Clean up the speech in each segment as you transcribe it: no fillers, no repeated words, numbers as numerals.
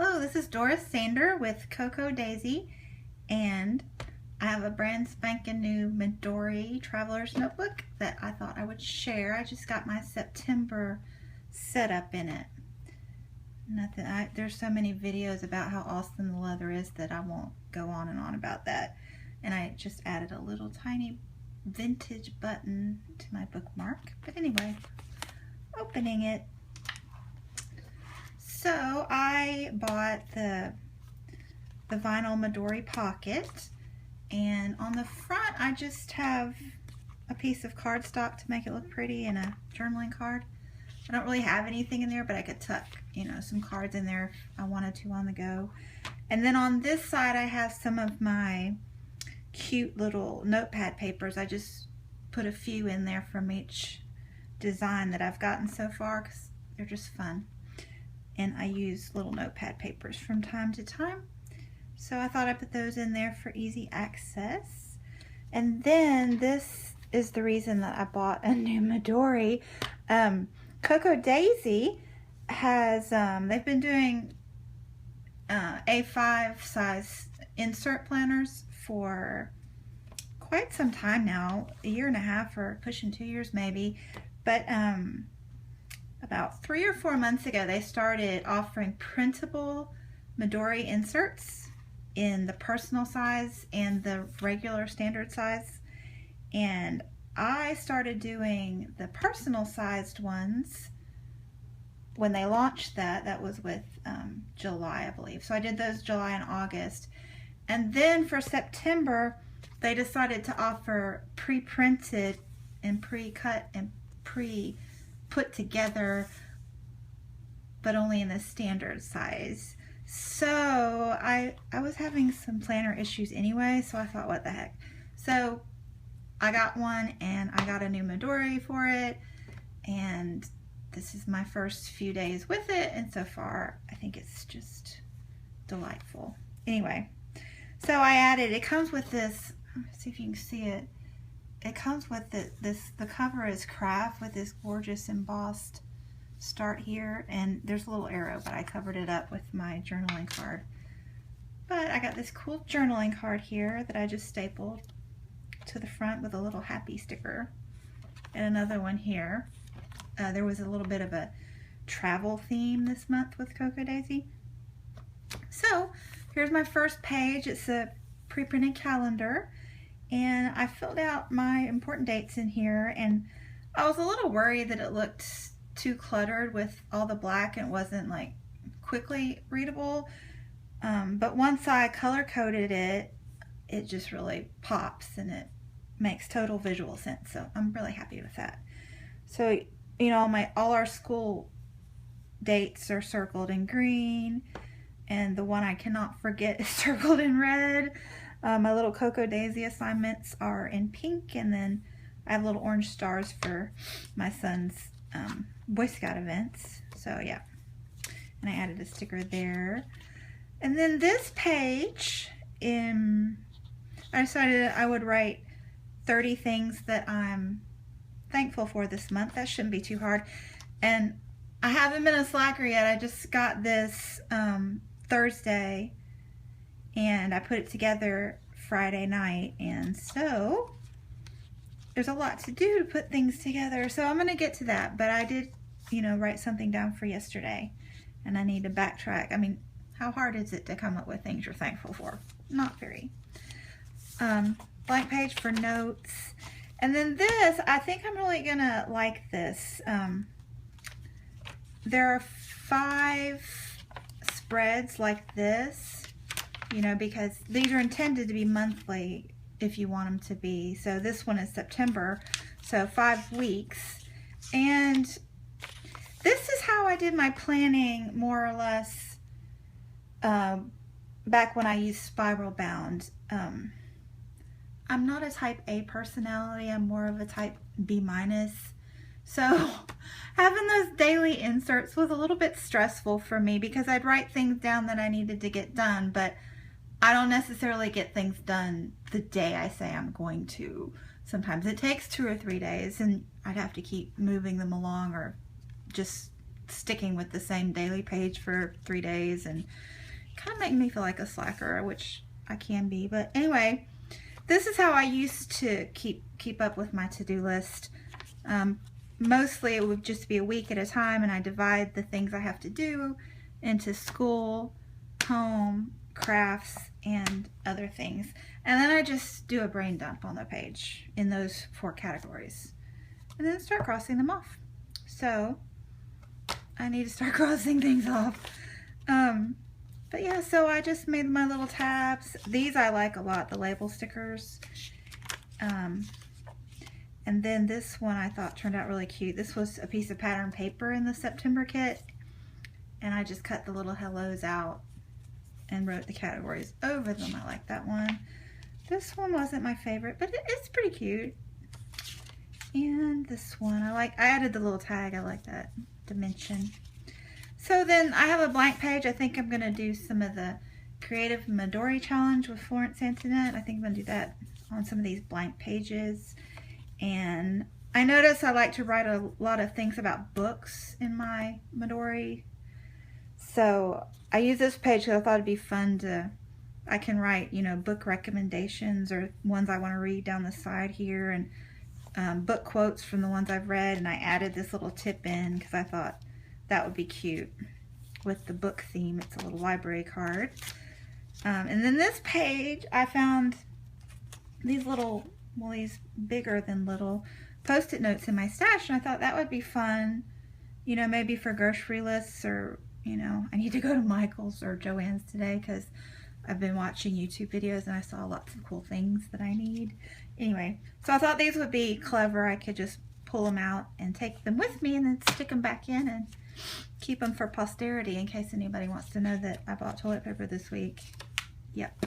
Hello, this is Doris Sander with Cocoa Daisy, and I have a brand spanking new Midori Traveler's Notebook that I thought I would share. I just got my September setup in it. There's so many videos about how awesome the leather is that I won't go on and on about that. And I just added a little tiny vintage button to my bookmark. But anyway, opening it. So I bought the vinyl Midori pocket, and on the front I just have a piece of cardstock to make it look pretty and a journaling card. I don't really have anything in there, but I could tuck, some cards in there if I wanted to on the go. And then on this side I have some of my cute little notepad papers. I just put a few in there from each design that I've gotten so far because they're just fun. And I use little notepad papers from time to time. So I thought I'd put those in there for easy access. And then this is the reason that I bought a new Midori. Cocoa Daisy has, they've been doing A5 size insert planners for quite some time now, a year and a half or pushing 2 years maybe. But about 3 or 4 months ago, they started offering printable Midori inserts in the personal size and the regular standard size. And I started doing the personal sized ones when they launched that. That was with July, I believe. So I did those July and August. And then for September, they decided to offer pre-printed and pre-cut and put together, but only in the standard size. So I was having some planner issues anyway, so I thought, what the heck. So I got one, and I got a new Midori for it, and this is my first few days with it, and so far I think it's just delightful. Anyway, so I added, it comes with this, let's see if you can see it. It comes with the cover is craft with this gorgeous embossed start here, and there's a little arrow, but I covered it up with my journaling card. But I got this cool journaling card here that I just stapled to the front with a little happy sticker, and another one here. There was a little bit of a travel theme this month with Cocoa Daisy. So here's my first page. It's a pre-printed calendar. And I filled out my important dates in here, and I was a little worried that it looked too cluttered with all the black and it wasn't like quickly readable. But once I color coded it, it just really pops and it makes total visual sense. So I'm really happy with that. So, all our school dates are circled in green, and the one I cannot forget is circled in red. My little Cocoa Daisy assignments are in pink, and then I have little orange stars for my son's Boy Scout events. So yeah, and I added a sticker there. And then this page, I decided I would write 30 things that I'm thankful for this month. That shouldn't be too hard. And I haven't been a slacker yet. I just got this Thursday, and I put it together Friday night, and so there's a lot to do to put things together. So I'm going to get to that, but I did, write something down for yesterday, and I need to backtrack. I mean, how hard is it to come up with things you're thankful for? Not very. Blank page for notes. And then this, I think I'm really going to like this. There are 5 spreads like this. Because these are intended to be monthly if you want them to be. So this one is September, so 5 weeks. And this is how I did my planning, more or less, back when I used spiral bound. I'm not a type A personality. I'm more of a type B-. So having those daily inserts was a little bit stressful for me because I'd write things down that I needed to get done, but I don't necessarily get things done the day I say I'm going to. Sometimes it takes 2 or 3 days, and I'd have to keep moving them along or just sticking with the same daily page for 3 days and kind of making me feel like a slacker, which I can be. But anyway, this is how I used to keep up with my to-do list. Mostly it would just be a week at a time, and I divide the things I have to do into school, home, crafts, and other things. And then I just do a brain dump on the page in those 4 categories. And then start crossing them off. So I need to start crossing things off. But yeah, so I just made my little tabs. These I like a lot, the label stickers. And then this one I thought turned out really cute. This was a piece of pattern paper in the September kit. And I just cut the little hellos out and wrote the categories over them. I like that one. This one wasn't my favorite, but it's pretty cute. And this one, I added the little tag. I like that dimension. So then I have a blank page. I think I'm going to do some of the Creative Midori Challenge with Florence Antoinette. I think I'm going to do that on some of these blank pages. And I notice I like to write a lot of things about books in my Midori. So I use this page because I thought it'd be fun to, I can write, you know, book recommendations or ones I want to read down the side here, and book quotes from the ones I've read. And I added this little tip in because I thought that would be cute with the book theme. It's a little library card. And then this page, I found these little, well, these bigger than little Post-it notes in my stash, and I thought that would be fun, you know, maybe for grocery lists, or, you know, I need to go to Michael's or Joann's today because I've been watching YouTube videos and I saw lots of cool things that I need. Anyway, so I thought these would be clever. I could just pull them out and take them with me and then stick them back in and keep them for posterity in case anybody wants to know that I bought toilet paper this week. Yep.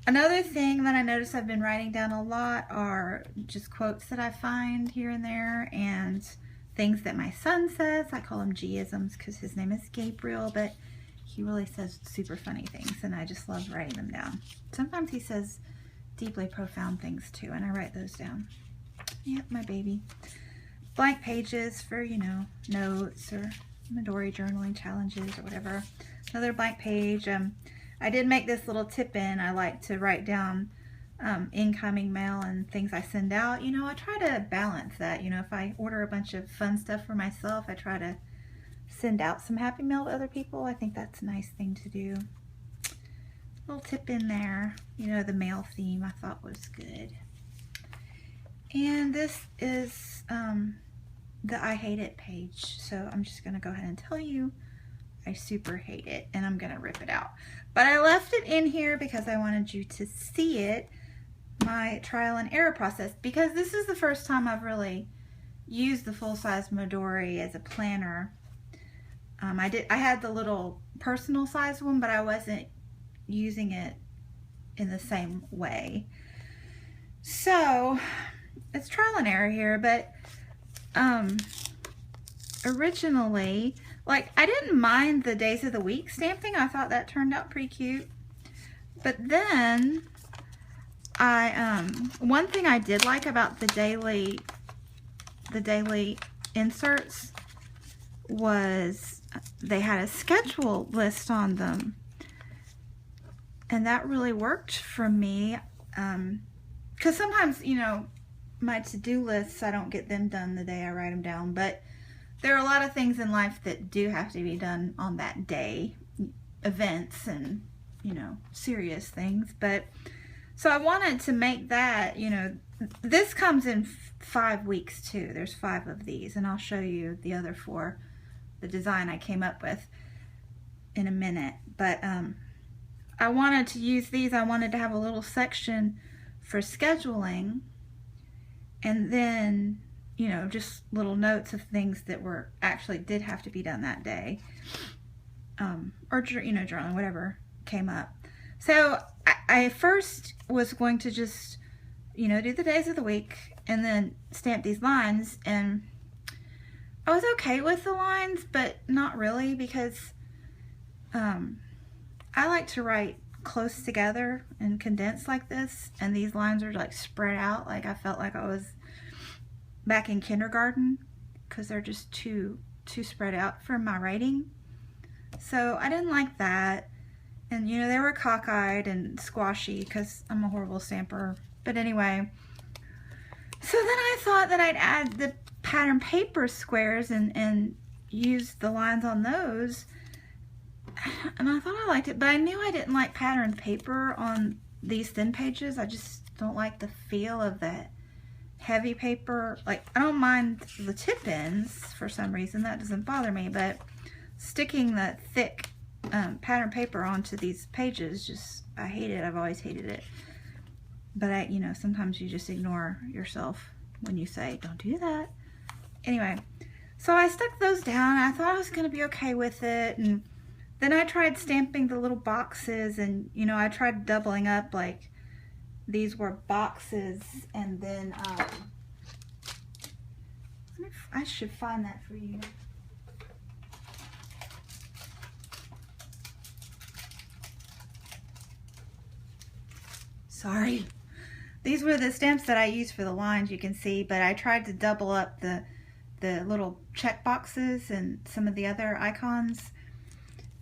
Another thing that I notice I've been writing down a lot are just quotes that I find here and there, and things that my son says. I call him G-isms because his name is Gabriel, but he really says super funny things, and I just love writing them down. Sometimes he says deeply profound things too, and I write those down. Yep, my baby. Blank pages for, you know, notes or Midori journaling challenges or whatever. Another blank page. I did make this little tip in. I like to write down incoming mail and things I send out. You know, I try to balance that. You know, if I order a bunch of fun stuff for myself, I try to send out some happy mail to other people. I think that's a nice thing to do. Little tip in there. You know, the mail theme I thought was good. And this is the I hate it page. So I'm just going to go ahead and tell you I super hate it, and I'm going to rip it out. But I left it in here because I wanted you to see it, my trial and error process, because this is the first time I've really used the full-size Midori as a planner. I had the little personal size one, but I wasn't using it in the same way. So it's trial and error here, but originally, like, I didn't mind the days of the week stamping. I thought that turned out pretty cute. But then one thing I did like about the daily inserts was they had a schedule list on them. And that really worked for me. Because sometimes, you know, my to-do lists, I don't get them done the day I write them down. But there are a lot of things in life that do have to be done on that day. Events and, you know, serious things. But so I wanted to make that, you know, this comes in 5 weeks too. There's 5 of these, and I'll show you the other 4, the design I came up with in a minute. But I wanted to use these. I wanted to have a little section for scheduling, and then, you know, just little notes of things that were actually did have to be done that day, or, you know, journaling, whatever came up. So I first was going to just, you know, do the days of the week and then stamp these lines, and I was okay with the lines, but not really, because I like to write close together and condensed like this, and these lines are like spread out. Like I felt like I was back in kindergarten because they're just too too spread out for my writing. So I didn't like that. And you know, they were cockeyed and squashy because I'm a horrible stamper. But anyway, so then I thought that I'd add the pattern paper squares and use the lines on those. And I thought I liked it, but I knew I didn't like pattern paper on these thin pages. I just don't like the feel of that heavy paper. Like, I don't mind the tip ends for some reason, that doesn't bother me, but sticking the thick pattern paper onto these pages, just, I hate it. I've always hated it. But you know, sometimes you just ignore yourself when you say, don't do that. Anyway, so I stuck those down. I thought I was going to be okay with it, and then I tried stamping the little boxes, and you know, I tried doubling up, like these were boxes, and then I should find that for you. Sorry. These were the stamps that I used for the lines, you can see, but I tried to double up the little check boxes and some of the other icons.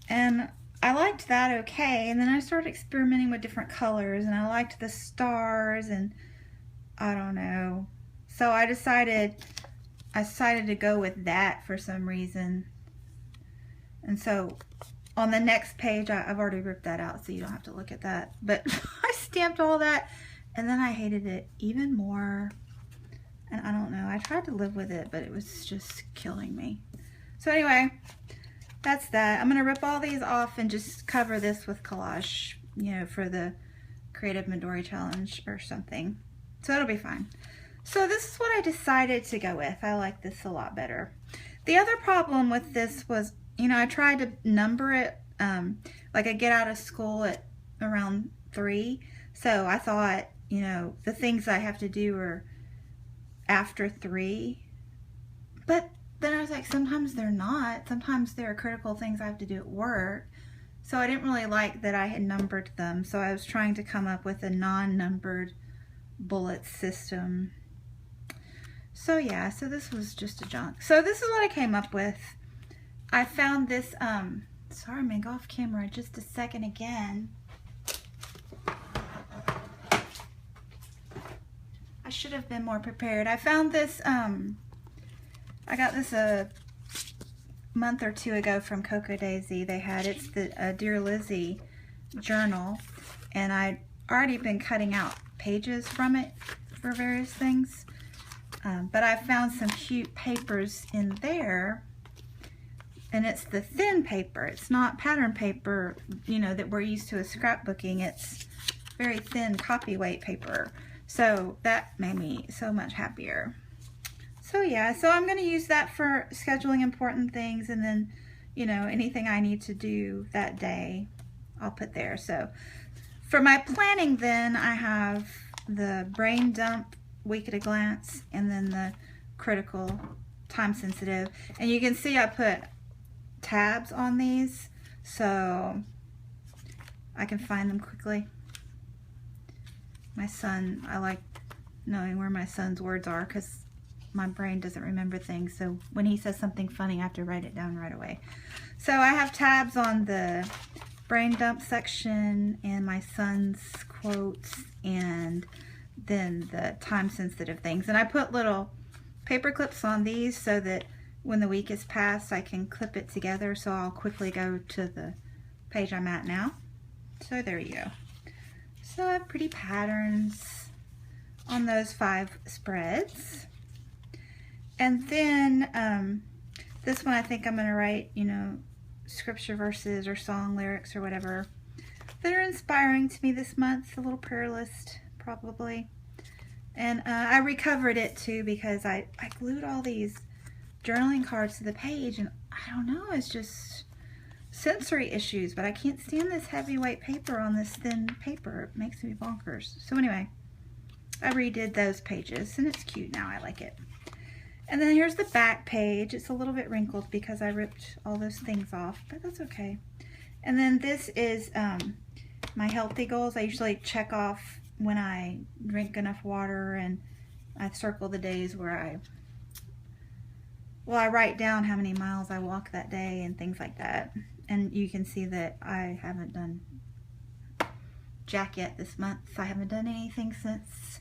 And I liked that okay, and then I started experimenting with different colors, and I liked the stars, and I don't know. So I decided to go with that for some reason. And so on the next page, I've already ripped that out, so you don't have to look at that. But I stamped all that, and then I hated it even more. And I don't know, I tried to live with it, but it was just killing me. So anyway, that's that. I'm going to rip all these off and just cover this with collage, you know, for the Creative Midori Challenge or something. So it'll be fine. So this is what I decided to go with. I like this a lot better. The other problem with this was, you know, I tried to number it, like I get out of school at around 3. So I thought, you know, the things I have to do are after 3. But then I was like, sometimes they're not. Sometimes there are critical things I have to do at work. So I didn't really like that I had numbered them. So I was trying to come up with a non-numbered bullet system. So yeah, so this was just a junk. So this is what I came up with. I found this, sorry, I'm going to go off camera just a second again. I should have been more prepared. I found this, I got this a month or 2 ago from Cocoa Daisy. They had, it's the Dear Lizzie journal, and I'd already been cutting out pages from it for various things. But I found some cute papers in there, and it's the thin paper. It's not pattern paper, you know, that we're used to as scrapbooking. It's very thin copyweight paper. So that made me so much happier. So yeah, so I'm going to use that for scheduling important things, and then, you know, anything I need to do that day, I'll put there. So for my planning then, I have the brain dump, week at a glance, and then the critical, time sensitive. And you can see I put tabs on these so I can find them quickly. My son, I like knowing where my son's words are because my brain doesn't remember things. So when he says something funny, I have to write it down right away. So I have tabs on the brain dump section and my son's quotes, and then the time sensitive things. And I put little paper clips on these so that when the week is passed, I can clip it together. So I'll quickly go to the page I'm at now. So there you go. So I have pretty patterns on those 5 spreads. And then this one I think I'm going to write, you know, scripture verses or song lyrics or whatever that are inspiring to me this month. A little prayer list probably. And I recovered it too because I glued all these journaling cards to the page, and I don't know, it's just sensory issues, but I can't stand this heavyweight paper on this thin paper. It makes me bonkers. So anyway, I redid those pages, and it's cute now. I like it. And then here's the back page. It's a little bit wrinkled because I ripped all those things off, but that's okay. And then this is my healthy goals. I usually check off when I drink enough water, and I circle the days where I well, I write down how many miles I walk that day and things like that. And you can see that I haven't done jack yet this month. I haven't done anything since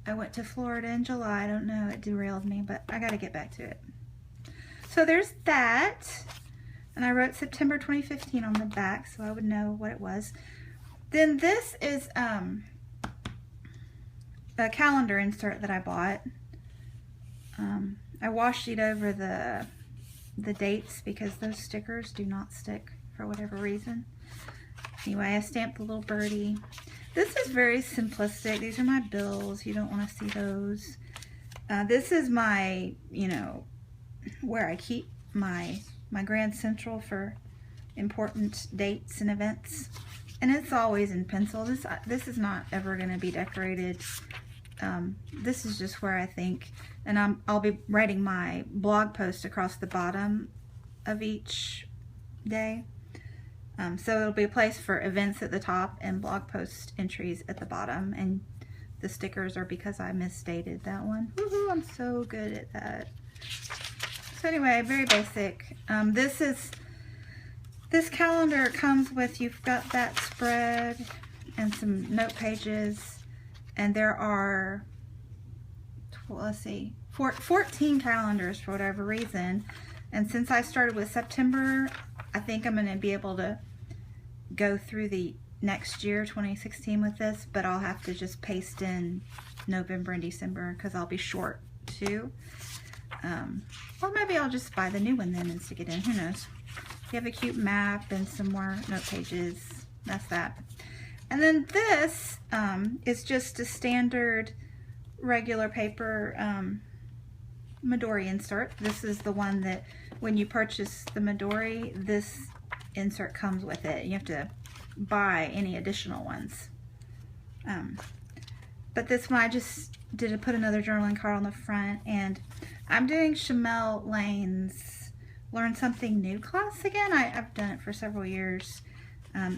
I went to Florida in July. I don't know, it derailed me, but I got to get back to it. So there's that. And I wrote September 2015 on the back so I would know what it was. Then this is a calendar insert that I bought. I washi over the dates because those stickers do not stick for whatever reason. Anyway, I stamped the little birdie. This is very simplistic. These are my bills. You don't want to see those. This is my, you know, where I keep my Grand Central for important dates and events. And it's always in pencil. This is not ever going to be decorated. This is just where I think, and I'll be writing my blog post across the bottom of each day. So it'll be a place for events at the top and blog post entries at the bottom. And the stickers are because I misstated that one. Woohoo, I'm so good at that. So anyway, very basic. This calendar comes with, you've got that spread and some note pages, and there are, let's see, 14 calendars for whatever reason. And since I started with September, I think I'm going to be able to go through the next year, 2016, with this, but I'll have to just paste in November and December because I'll be short too. Or maybe I'll just buy the new one then and stick it in. Who knows? You have a cute map and some more note pages. That's that. And then this is just a standard regular paper Midori insert. This is the one that when you purchase the Midori, this insert comes with it. You have to buy any additional ones. But this one I just did put another journaling card on the front, and I'm doing Shamel Lane's Learn Something New class again. I've done it for several years.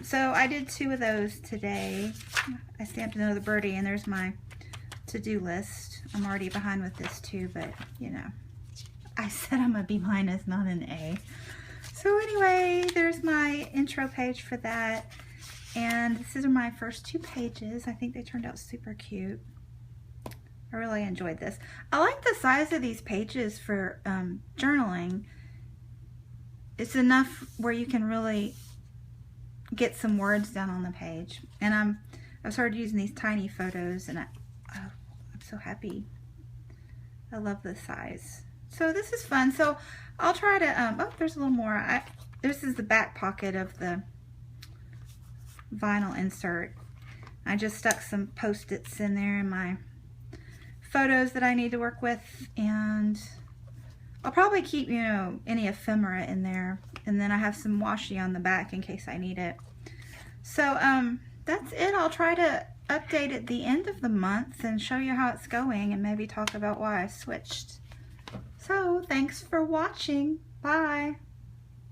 So I did 2 of those today. I stamped another birdie, and there's my to-do list. I'm already behind with this too, but you know, I said I'm a B-, not an A. So anyway, there's my intro page for that. And these are my first 2 pages. I think they turned out super cute. I really enjoyed this. I like the size of these pages for journaling. It's enough where you can really get some words down on the page. And I've started using these tiny photos, and I'm so happy. I love the size. So this is fun. So I'll try to, oh, there's a little more. This is the back pocket of the vinyl insert. I just stuck some Post-its in there and my photos that I need to work with, and I'll probably keep, you know, any ephemera in there, and then I have some washi on the back in case I need it. So that's it. I'll try to update at the end of the month and show you how it's going and maybe talk about why I switched. So thanks for watching. Bye.